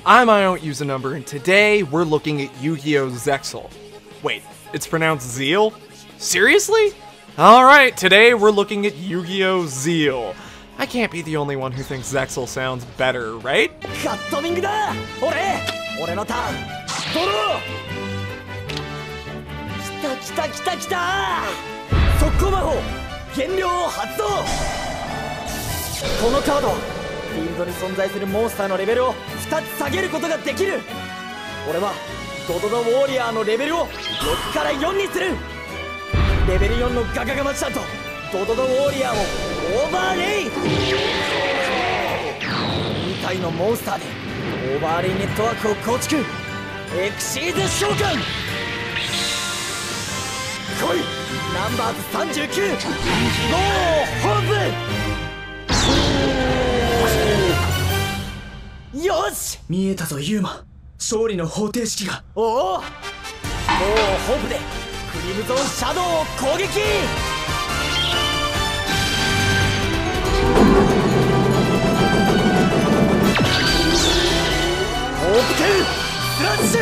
I'm I Don't Use a Number, and today we're looking at Yugioh Zexal. Wait, it's pronounced zeal? Seriously? Alright, today we're looking at Yugioh Zeal. I can't be the only one who thinks Zexal sounds better, right?フィールドに存在するモンスターのレベルを2つ下げることができる。俺はドドドウォーリアーのレベルを6から4にする。レベル4のガガガマチタンとドドドウォーリアーをオーバーレイ。2体のモンスターでオーバーレイネットワークを構築。エクシーズ召喚来い。ナンバーズ39ゴーホープ。よし、見えたぞユーマ。勝利の方程式が。おお、もうホープでクリムゾンシャドウを攻撃。ホープテルスラッシュ。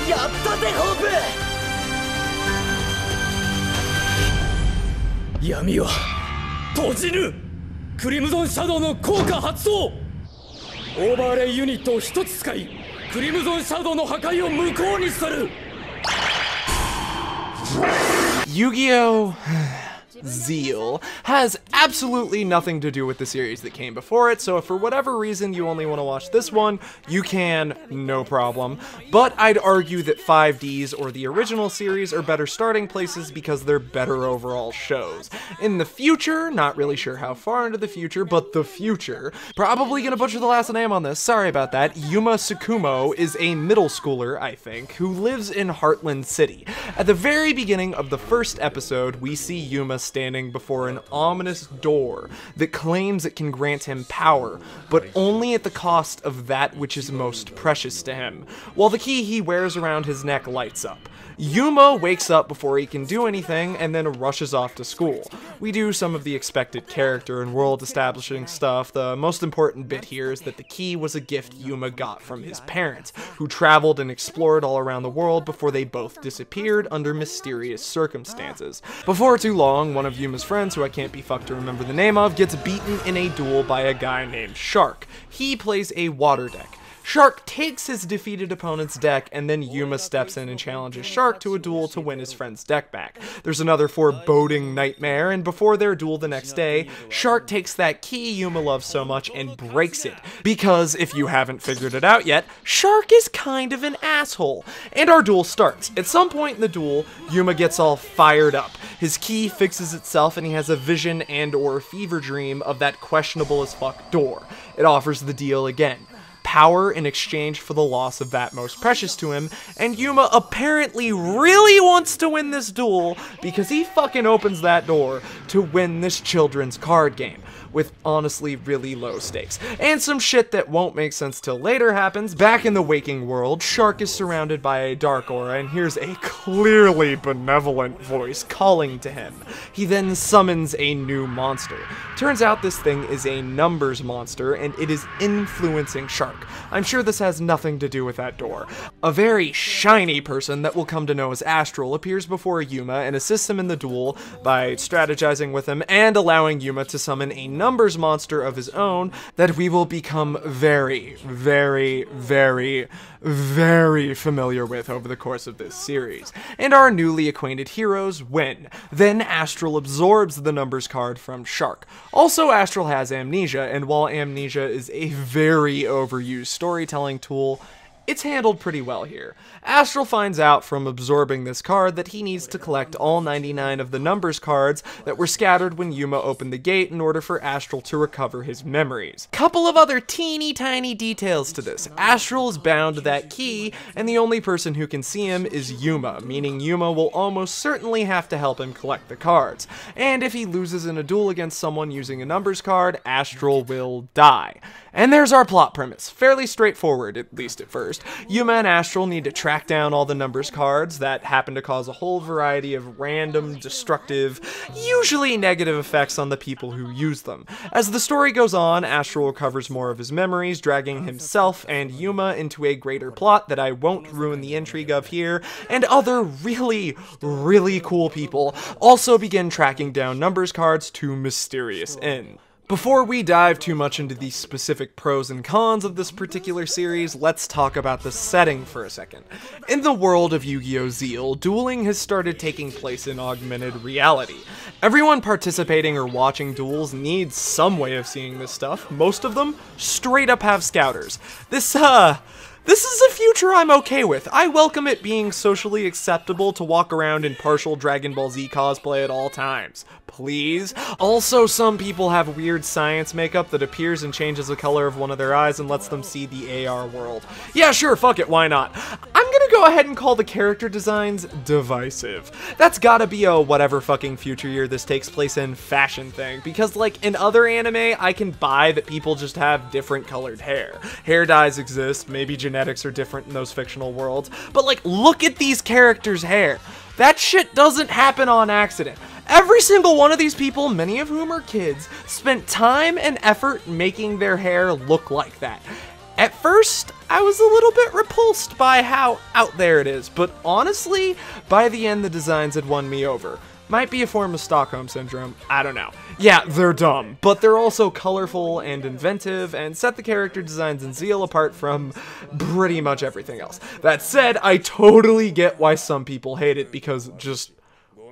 やったぜホープ。闇は閉じぬ。クリムゾンシャドウの効果発動。オーバーレイユニットを1つ使いクリムゾンシャドウの破壊を無効にする。Yugioh Zeal has absolutely nothing to do with the series that came before it, so if for whatever reason you only want to watch this one, you can, no problem. But I'd argue that 5Ds or the original series are better starting places because they're better overall shows. In the future, not really sure how far into the future, but the future, probably gonna butcher the last name on this, sorry about that, Yuma Tsukumo is a middle schooler, I think, who lives in Heartland City. At the very beginning of the first episode, we see Yuma standing before an ominous door that claims it can grant him power, but only at the cost of that which is most precious to him, while the key he wears around his neck lights up. Yuma wakes up before he can do anything and then rushes off to school. We do some of the expected character and world establishing stuff. The most important bit here is that the key was a gift Yuma got from his parents, who traveled and explored all around the world before they both disappeared under mysterious circumstances. Before too long, one of Yuma's friends, who I can't be fucked to remember the name of, gets beaten in a duel by a guy named Shark. He plays a water deck. Shark takes his defeated opponent's deck, and then Yuma steps in and challenges Shark to a duel to win his friend's deck back. There's another foreboding nightmare, and before their duel the next day, Shark takes that key Yuma loves so much and breaks it. Because, if you haven't figured it out yet, Shark is kind of an asshole. And our duel starts. At some point in the duel, Yuma gets all fired up. His key fixes itself, and he has a vision and/or fever dream of that questionable as fuck door. It offers the deal again. Power in exchange for the loss of that most precious to him, and Yuma apparently really wants to win this duel because he fucking opens that door to win this children's card game, with honestly really low stakes. And some shit that won't make sense till later happens. Back in the waking world, Shark is surrounded by a dark aura and hears a clearly benevolent voice calling to him. He then summons a new monster. Turns out this thing is a numbers monster, and it is influencing Shark. I'm sure this has nothing to do with that door. A very shiny person that we'll come to know as Astral appears before Yuma and assists him in the duel by strategizing with him and allowing Yuma to summon a numbers monster of his own that we will become very, very, very, very familiar with over the course of this series. And our newly acquainted heroes win. Then Astral absorbs the numbers card from Shark. Also, Astral has amnesia, and while amnesia is a very overused storytelling tool, it's handled pretty well here. Astral finds out from absorbing this card that he needs to collect all 99 of the numbers cards that were scattered when Yuma opened the gate in order for Astral to recover his memories. Couple of other teeny tiny details to this. Astral is bound to that key, and the only person who can see him is Yuma, meaning Yuma will almost certainly have to help him collect the cards. And if he loses in a duel against someone using a numbers card, Astral will die. And there's our plot premise. Fairly straightforward, at least at first. Yuma and Astral need to track down all the numbers cards that happen to cause a whole variety of random, destructive, usually negative effects on the people who use them. As the story goes on, Astral recovers more of his memories, dragging himself and Yuma into a greater plot that I won't ruin the intrigue of here, and other really, really cool people also begin tracking down numbers cards to mysterious ends. Before we dive too much into the specific pros and cons of this particular series, let's talk about the setting for a second. In the world of Yu-Gi-Oh! Zeal, dueling has started taking place in augmented reality. Everyone participating or watching duels needs some way of seeing this stuff. Most of them straight up have scouters. This is a future I'm okay with. I welcome it being socially acceptable to walk around in partial Dragon Ball Z cosplay at all times. Please. Also, some people have weird science makeup that appears and changes the color of one of their eyes and lets them see the AR world. Yeah, sure, fuck it, why not? I'm gonna go ahead and call the character designs divisive. That's gotta be a whatever fucking future year this takes place in fashion thing, because like in other anime, I can buy that people just have different colored hair. Hair dyes exist, maybe genetics are different in those fictional worlds, but like look at these characters' hair. That shit doesn't happen on accident. Every single one of these people, many of whom are kids, spent time and effort making their hair look like that. At first, I was a little bit repulsed by how out there it is, but honestly, by the end the designs had won me over. Might be a form of Stockholm Syndrome, I don't know. Yeah, they're dumb, but they're also colorful and inventive, and set the character designs in Zeal apart from pretty much everything else. That said, I totally get why some people hate it, because just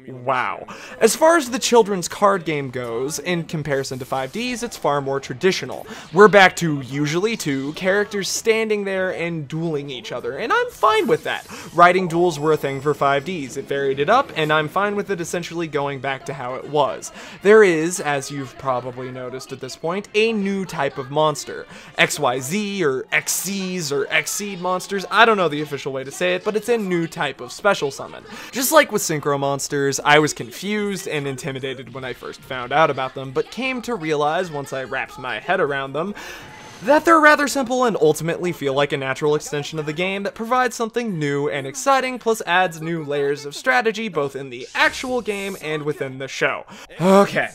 wow. As far as the children's card game goes, in comparison to 5Ds, it's far more traditional. We're back to usually two characters standing there and dueling each other, and I'm fine with that. Writing duels were a thing for 5Ds. It varied it up, and I'm fine with it essentially going back to how it was. There is, as you've probably noticed at this point, a new type of monster. XYZ, or XCs, or Xseed monsters, I don't know the official way to say it, but it's a new type of special summon. Just like with synchro monsters, I was confused and intimidated when I first found out about them, but came to realize once I wrapped my head around them that they're rather simple and ultimately feel like a natural extension of the game that provides something new and exciting, plus adds new layers of strategy both in the actual game and within the show. Okay,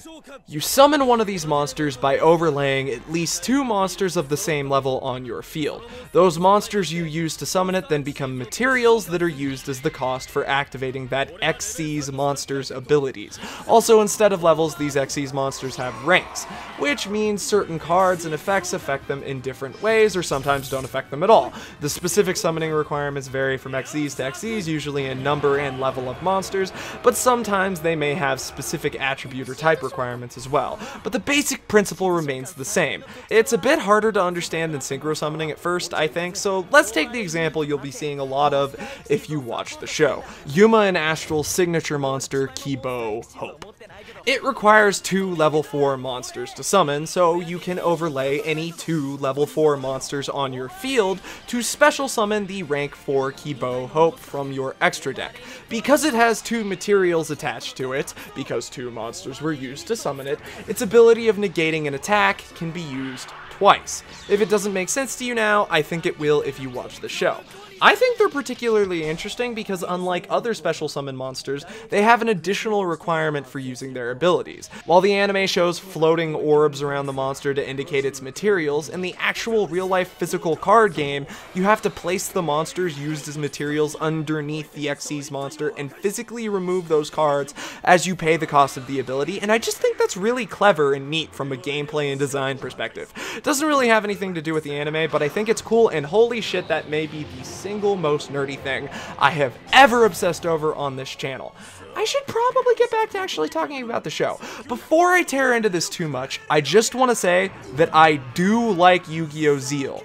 you summon one of these monsters by overlaying at least two monsters of the same level on your field. Those monsters you use to summon it then become materials that are used as the cost for activating that XC's monster's abilities. Also, instead of levels, these XC's monsters have ranks, which means certain cards and effects affect them in different ways, or sometimes don't affect them at all. The specific summoning requirements vary from XCs to XCs, usually in number and level of monsters, but sometimes they may have specific attribute or type requirements as well. But the basic principle remains the same. It's a bit harder to understand than synchro summoning at first, I think, so let's take the example you'll be seeing a lot of if you watch the show. Yuma and Astral's signature monster, Kibo Hope. It requires two level 4 monsters to summon, so you can overlay any two level 4 monsters on your field to special summon the rank 4 Kibo Hope from your extra deck. Because it has two materials attached to it, because two monsters were used to summon it, its ability of negating an attack can be used twice. If it doesn't make sense to you now, I think it will if you watch the show. I think they're particularly interesting because unlike other special summon monsters, they have an additional requirement for using their abilities. While the anime shows floating orbs around the monster to indicate its materials, in the actual real-life physical card game, you have to place the monsters used as materials underneath the XC's monster and physically remove those cards as you pay the cost of the ability, and I just think that's really clever and neat from a gameplay and design perspective. It doesn't really have anything to do with the anime, but I think it's cool, and holy shit, that may be the single most nerdy thing I have ever obsessed over on this channel. I should probably get back to actually talking about the show. Before I tear into this too much, I just want to say that I do like Yu-Gi-Oh! Zeal,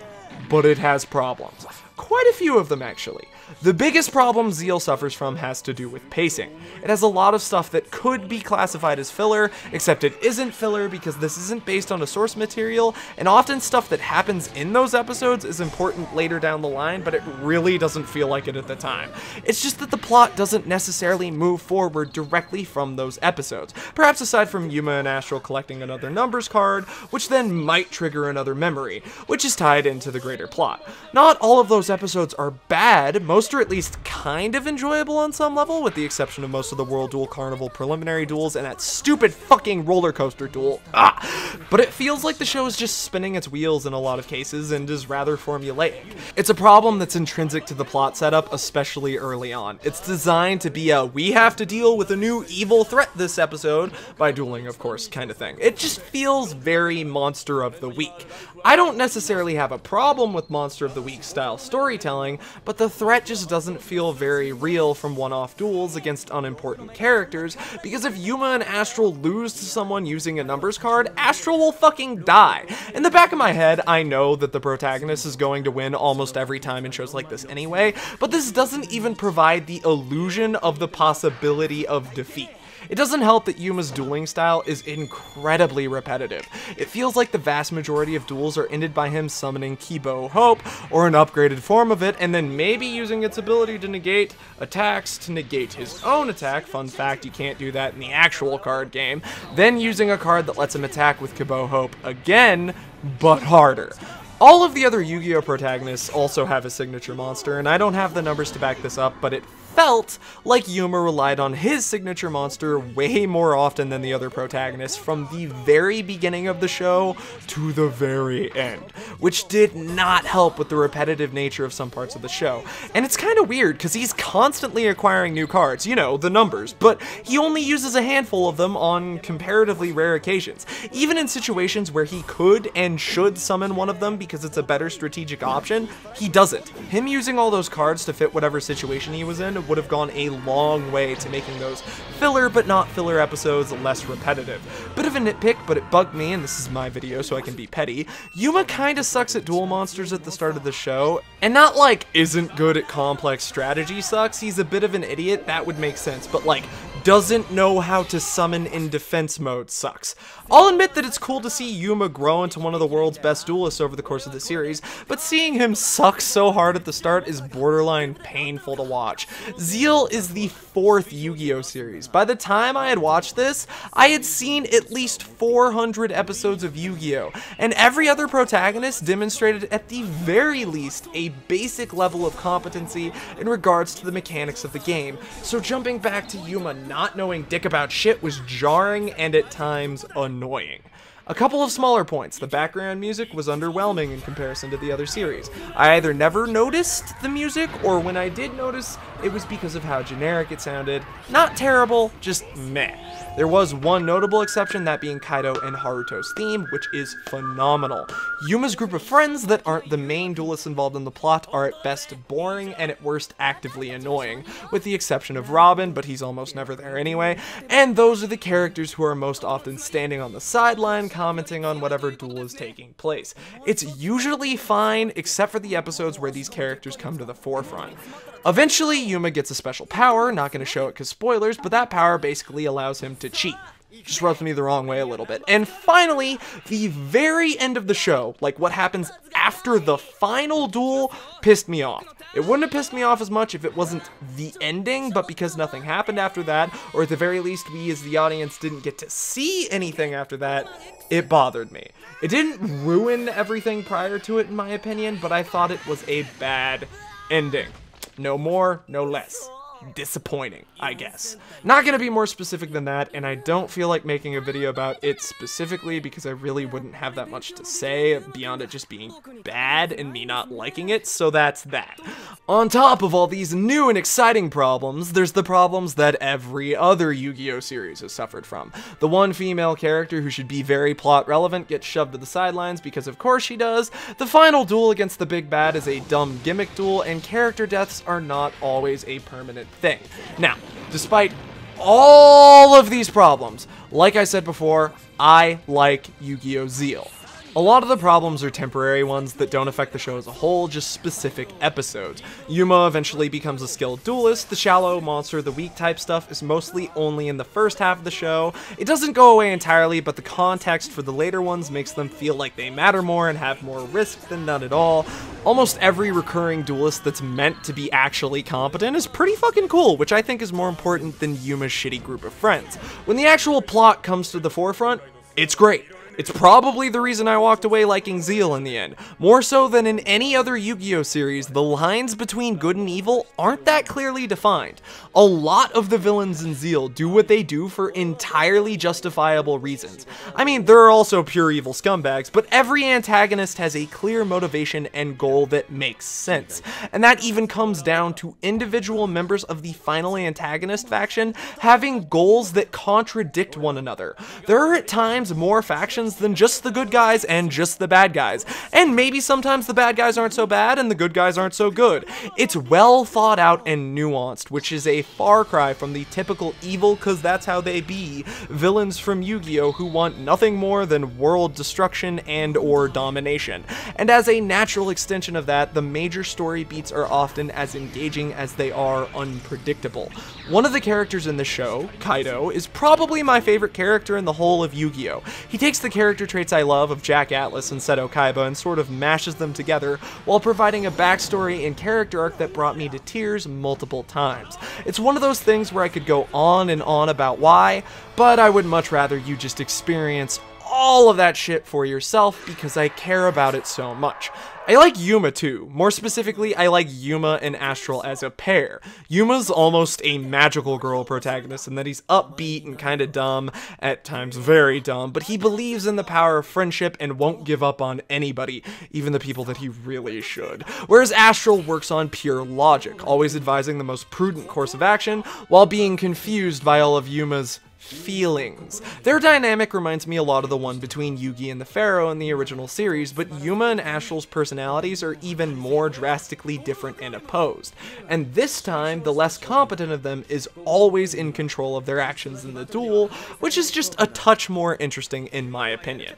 but it has problems. Quite a few of them, actually. The biggest problem Zeal suffers from has to do with pacing. It has a lot of stuff that could be classified as filler, except it isn't filler because this isn't based on a source material, and often stuff that happens in those episodes is important later down the line, but it really doesn't feel like it at the time. It's just that the plot doesn't necessarily move forward directly from those episodes, perhaps aside from Yuma and Astral collecting another numbers card, which then might trigger another memory, which is tied into the greater plot. Not all of those episodes are bad, most are at least kind of enjoyable on some level, with the exception of most of the World Duel Carnival preliminary duels and that stupid fucking roller coaster duel. But it feels like the show is just spinning its wheels in a lot of cases and is rather formulaic. It's a problem that's intrinsic to the plot setup, especially early on. It's designed to be a we have to deal with a new evil threat this episode, by dueling of course kind of thing. It just feels very Monster of the Week. I don't necessarily have a problem with Monster of the Week style storytelling, but the threat just doesn't feel very real from one-off duels against unimportant characters, because if Yuma and Astral lose to someone using a numbers card, Astral will fucking die. In the back of my head, I know that the protagonist is going to win almost every time in shows like this anyway, but this doesn't even provide the illusion of the possibility of defeat. It doesn't help that Yuma's dueling style is incredibly repetitive. It feels like the vast majority of duels are ended by him summoning Kibo Hope, or an upgraded form of it, and then maybe using its ability to negate attacks to negate his own attack. Fun fact, you can't do that in the actual card game. Then using a card that lets him attack with Kibo Hope again, but harder. All of the other Yu-Gi-Oh! Protagonists also have a signature monster, and I don't have the numbers to back this up, but it felt like Yuma relied on his signature monster way more often than the other protagonists from the very beginning of the show to the very end, which did not help with the repetitive nature of some parts of the show. And it's kind of weird, because he's constantly acquiring new cards, you know, the numbers, but he only uses a handful of them on comparatively rare occasions. Even in situations where he could and should summon one of them because it's a better strategic option, he doesn't. Him using all those cards to fit whatever situation he was in would have gone a long way to making those filler but not filler episodes less repetitive. Bit of a nitpick, but it bugged me, and this is my video so I can be petty. Yuma kinda sucks at duel monsters at the start of the show, and not like isn't good at complex strategy sucks, he's a bit of an idiot, that would make sense, but like doesn't know how to summon in defense mode sucks. I'll admit that it's cool to see Yuma grow into one of the world's best duelists over the course of the series, but seeing him suck so hard at the start is borderline painful to watch. Zeal is the 4th Yu-Gi-Oh! Series. By the time I had watched this, I had seen at least 400 episodes of Yu-Gi-Oh! And every other protagonist demonstrated at the very least a basic level of competency in regards to the mechanics of the game, so jumping back to Yuma not knowing dick about shit was jarring and at times annoying. A couple of smaller points. The background music was underwhelming in comparison to the other series. I either never noticed the music, or when I did notice, it was because of how generic it sounded. Not terrible, just meh. There was one notable exception, that being Kaito and Haruto's theme, which is phenomenal. Yuma's group of friends that aren't the main duelists involved in the plot are at best boring and at worst actively annoying, with the exception of Robin, but he's almost never there anyway, and those are the characters who are most often standing on the sideline commenting on whatever duel is taking place. It's usually fine, except for the episodes where these characters come to the forefront. Eventually, Yuma gets a special power, not going to show it because spoilers, but that power basically allows him to cheat. Just rubs me the wrong way a little bit. And finally, the very end of the show, like what happens after the final duel, pissed me off. It wouldn't have pissed me off as much if it wasn't the ending, but because nothing happened after that, or at the very least we as the audience didn't get to see anything after that, it bothered me. It didn't ruin everything prior to it in my opinion, but I thought it was a bad ending. No more, no less. Disappointing, I guess. Not gonna be more specific than that, and I don't feel like making a video about it specifically because I really wouldn't have that much to say beyond it just being bad and me not liking it, so that's that. On top of all these new and exciting problems, there's the problems that every other Yu-Gi-Oh! Series has suffered from. The one female character who should be very plot relevant gets shoved to the sidelines because of course she does, the final duel against the big bad is a dumb gimmick duel, and character deaths are not always a permanent thing. Now, despite all of these problems, like I said before, I like Yu-Gi-Oh! Zeal. A lot of the problems are temporary ones that don't affect the show as a whole, just specific episodes. Yuma eventually becomes a skilled duelist, the shallow monster, the weak type stuff is mostly only in the first half of the show. It doesn't go away entirely, but the context for the later ones makes them feel like they matter more and have more risk than none at all. Almost every recurring duelist that's meant to be actually competent is pretty fucking cool, which I think is more important than Yuma's shitty group of friends. When the actual plot comes to the forefront, it's great. It's probably the reason I walked away liking Zeal in the end. More so than in any other Yu-Gi-Oh series, the lines between good and evil aren't that clearly defined. A lot of the villains in Zeal do what they do for entirely justifiable reasons. I mean, there are also pure evil scumbags, but every antagonist has a clear motivation and goal that makes sense. And that even comes down to individual members of the final antagonist faction having goals that contradict one another. There are at times more factions than just the good guys and just the bad guys. And maybe sometimes the bad guys aren't so bad and the good guys aren't so good. It's well thought out and nuanced, which is a far cry from the typical evil, cause that's how they be, villains from Yu-Gi-Oh who want nothing more than world destruction and or domination. And as a natural extension of that, the major story beats are often as engaging as they are unpredictable. One of the characters in the show, Kaito, is probably my favorite character in the whole of Yu-Gi-Oh! He takes the character traits I love of Jack Atlas and Seto Kaiba and sort of mashes them together while providing a backstory and character arc that brought me to tears multiple times. It's one of those things where I could go on and on about why, but I would much rather you just experience all of that shit for yourself because I care about it so much. I like Yuma too. More specifically, I like Yuma and Astral as a pair. Yuma's almost a magical girl protagonist in that he's upbeat and kinda dumb, at times very dumb, but he believes in the power of friendship and won't give up on anybody, even the people that he really should. Whereas Astral works on pure logic, always advising the most prudent course of action, while being confused by all of Yuma's feelings. Their dynamic reminds me a lot of the one between Yugi and the Pharaoh in the original series, but Yuma and Astral's personalities are even more drastically different and opposed. And this time, the less competent of them is always in control of their actions in the duel, which is just a touch more interesting in my opinion.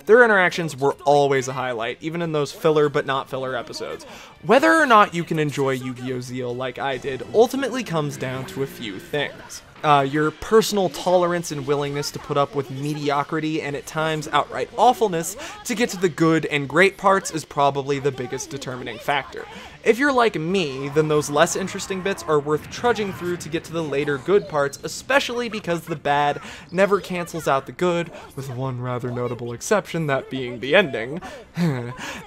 Their interactions were always a highlight, even in those filler but not filler episodes. Whether or not you can enjoy Yu-Gi-Oh! Zeal like I did ultimately comes down to a few things. Your personal tolerance and willingness to put up with mediocrity and at times outright awfulness to get to the good and great parts is probably the biggest determining factor. If you're like me, then those less interesting bits are worth trudging through to get to the later good parts, especially because the bad never cancels out the good, with one rather notable exception, that being the ending.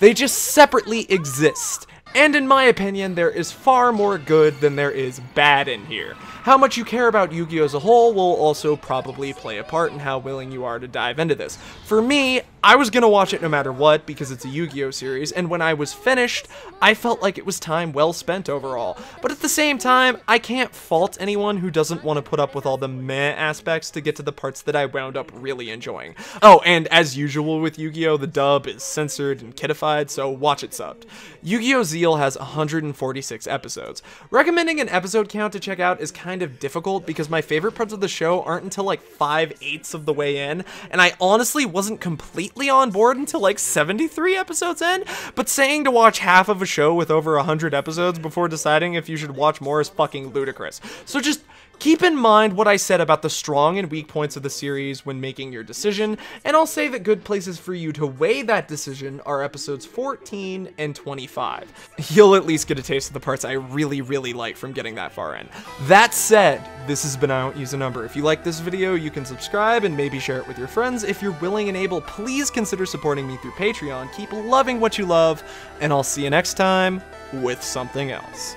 They just separately exist. And in my opinion, there is far more good than there is bad in here. How much you care about Yu-Gi-Oh! As a whole will also probably play a part in how willing you are to dive into this. For me, I was gonna watch it no matter what because it's a Yu-Gi-Oh! Series, and when I was finished, I felt like it was time well spent overall. But at the same time, I can't fault anyone who doesn't want to put up with all the meh aspects to get to the parts that I wound up really enjoying. Oh, and as usual with Yu-Gi-Oh! The dub is censored and kiddified, so watch it subbed. Yu-Gi-Oh! Zeal has 146 episodes. Recommending an episode count to check out is kind of difficult because my favorite parts of the show aren't until like 5/8 of the way in, and I honestly wasn't completely on board until like 73 episodes in, but saying to watch half of a show with over 100 episodes before deciding if you should watch more is fucking ludicrous. So just keep in mind what I said about the strong and weak points of the series when making your decision, and I'll say that good places for you to weigh that decision are episodes 14 and 25. You'll at least get a taste of the parts I really like from getting that far in. That said, this has been I Won't Use a Number. If you like this video, you can subscribe and maybe share it with your friends. If you're willing and able, please consider supporting me through Patreon. Keep loving what you love, and I'll see you next time with something else.